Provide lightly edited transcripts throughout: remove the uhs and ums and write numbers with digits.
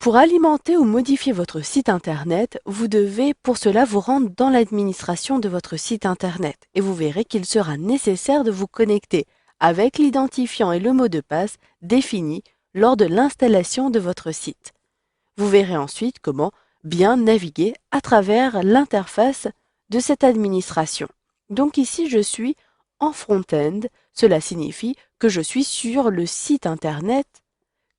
Pour alimenter ou modifier votre site Internet, vous devez pour cela vous rendre dans l'administration de votre site Internet et vous verrez qu'il sera nécessaire de vous connecter avec l'identifiant et le mot de passe définis lors de l'installation de votre site. Vous verrez ensuite comment bien naviguer à travers l'interface de cette administration. Donc ici, je suis en front-end. Cela signifie que je suis sur le site Internet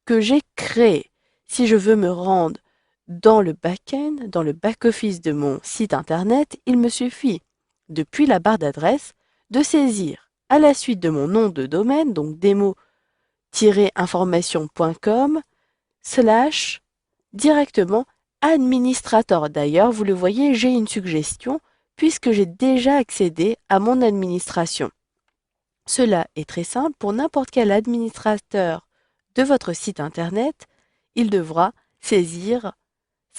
que j'ai créé. Si je veux me rendre dans le back-end, dans le back-office de mon site Internet, il me suffit, depuis la barre d'adresse, de saisir à la suite de mon nom de domaine, donc demo-information.com, / directement administrateur. D'ailleurs, vous le voyez, j'ai une suggestion puisque j'ai déjà accédé à mon administration. Cela est très simple. Pour n'importe quel administrateur de votre site Internet, il devra saisir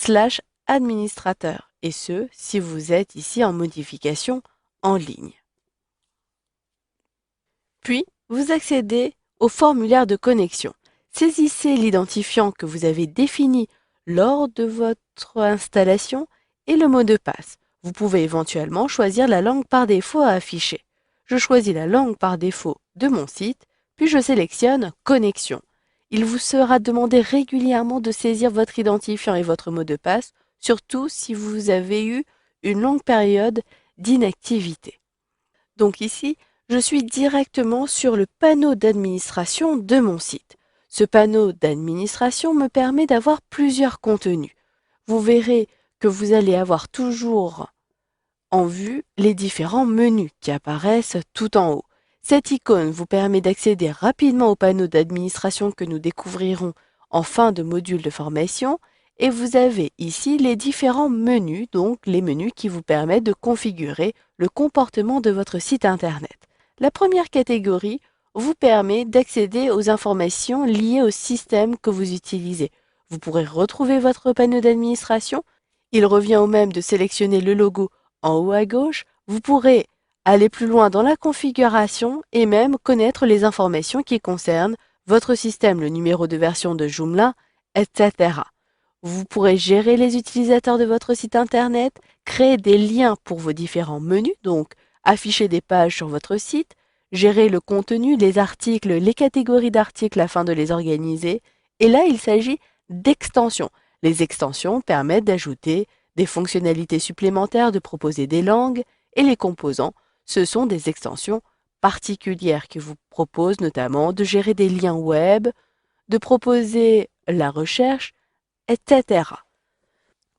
/ administrateur, et ce, si vous êtes ici en modification en ligne. Puis, vous accédez au formulaire de connexion. Saisissez l'identifiant que vous avez défini lors de votre installation et le mot de passe. Vous pouvez éventuellement choisir la langue par défaut à afficher. Je choisis la langue par défaut de mon site, puis je sélectionne Connexion. Il vous sera demandé régulièrement de saisir votre identifiant et votre mot de passe, surtout si vous avez eu une longue période d'inactivité. Donc ici, je suis directement sur le panneau d'administration de mon site. Ce panneau d'administration me permet d'avoir plusieurs contenus. Vous verrez que vous allez avoir toujours en vue les différents menus qui apparaissent tout en haut. Cette icône vous permet d'accéder rapidement au panneau d'administration que nous découvrirons en fin de module de formation et vous avez ici les différents menus, donc les menus qui vous permettent de configurer le comportement de votre site Internet. La première catégorie vous permet d'accéder aux informations liées au système que vous utilisez. Vous pourrez retrouver votre panneau d'administration. Il revient au même de sélectionner le logo en haut à gauche. Vous pourrez aller plus loin dans la configuration et même connaître les informations qui concernent votre système, le numéro de version de Joomla, etc. Vous pourrez gérer les utilisateurs de votre site Internet, créer des liens pour vos différents menus, donc afficher des pages sur votre site, gérer le contenu, les articles, les catégories d'articles afin de les organiser. Et là, il s'agit d'extensions. Les extensions permettent d'ajouter des fonctionnalités supplémentaires, de proposer des langues, et les composants, ce sont des extensions particulières qui vous proposent notamment de gérer des liens web, de proposer la recherche, etc.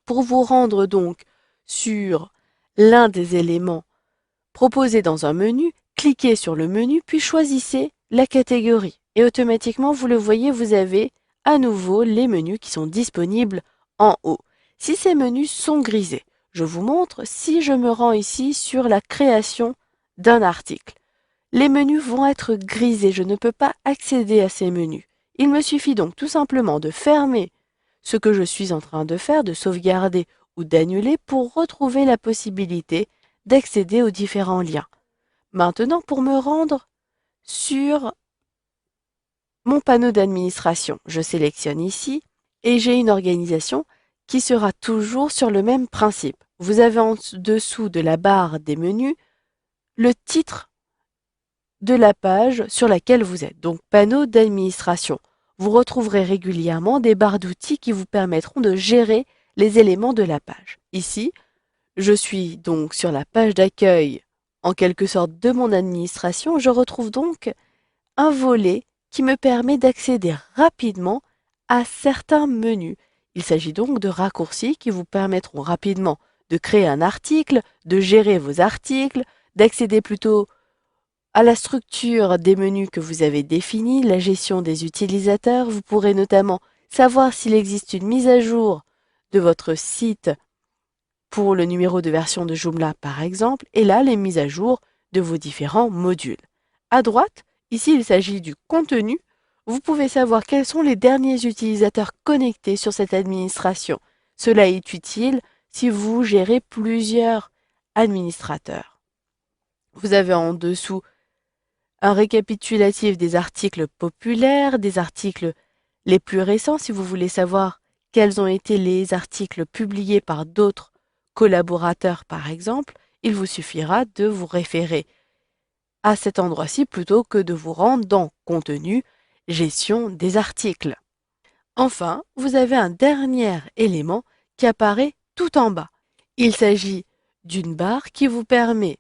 Pour vous rendre donc sur l'un des éléments proposés dans un menu, cliquez sur le menu puis choisissez la catégorie. Et automatiquement, vous le voyez, vous avez à nouveau les menus qui sont disponibles en haut. Si ces menus sont grisés, je vous montre si je me rends ici sur la création d'un article. Les menus vont être grisés, je ne peux pas accéder à ces menus. Il me suffit donc tout simplement de fermer ce que je suis en train de faire, de sauvegarder ou d'annuler pour retrouver la possibilité d'accéder aux différents liens. Maintenant, pour me rendre sur mon panneau d'administration, je sélectionne ici et j'ai une organisation qui sera toujours sur le même principe. Vous avez en dessous de la barre des menus le titre de la page sur laquelle vous êtes, donc panneau d'administration. Vous retrouverez régulièrement des barres d'outils qui vous permettront de gérer les éléments de la page. Ici, je suis donc sur la page d'accueil, en quelque sorte, de mon administration. Je retrouve donc un volet qui me permet d'accéder rapidement à certains menus. Il s'agit donc de raccourcis qui vous permettront rapidement de créer un article, de gérer vos articles, d'accéder plutôt à la structure des menus que vous avez définis, la gestion des utilisateurs. Vous pourrez notamment savoir s'il existe une mise à jour de votre site pour le numéro de version de Joomla par exemple, et là les mises à jour de vos différents modules. À droite, ici il s'agit du contenu. Vous pouvez savoir quels sont les derniers utilisateurs connectés sur cette administration. Cela est utile si vous gérez plusieurs administrateurs. Vous avez en dessous un récapitulatif des articles populaires, des articles les plus récents si vous voulez savoir quels ont été les articles publiés par d'autres collaborateurs par exemple, il vous suffira de vous référer à cet endroit-ci plutôt que de vous rendre dans Contenu, Gestion des articles. Enfin, vous avez un dernier élément qui apparaît tout en bas. Il s'agit d'une barre qui vous permet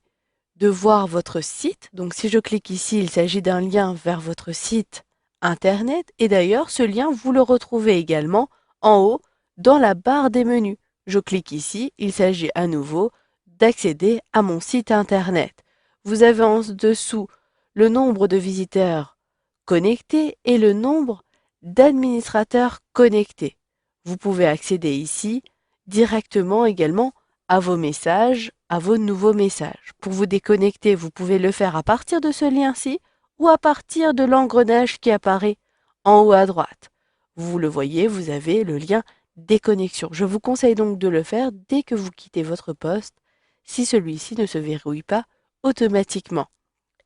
de voir votre site. Donc si je clique ici, il s'agit d'un lien vers votre site internet. Et d'ailleurs, ce lien, vous le retrouvez également en haut dans la barre des menus. Je clique ici, il s'agit à nouveau d'accéder à mon site internet. Vous avez en dessous le nombre de visiteurs connectés et le nombre d'administrateurs connectés. Vous pouvez accéder ici directement également à vos messages, à vos nouveaux messages. Pour vous déconnecter, vous pouvez le faire à partir de ce lien-ci ou à partir de l'engrenage qui apparaît en haut à droite. Vous le voyez, vous avez le lien déconnexion. Je vous conseille donc de le faire dès que vous quittez votre poste, si celui-ci ne se verrouille pas automatiquement.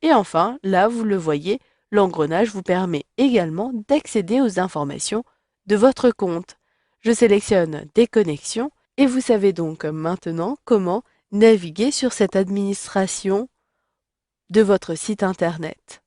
Et enfin, là, vous le voyez, l'engrenage vous permet également d'accéder aux informations de votre compte. Je sélectionne Déconnexion et vous savez donc maintenant comment naviguer sur cette administration de votre site internet.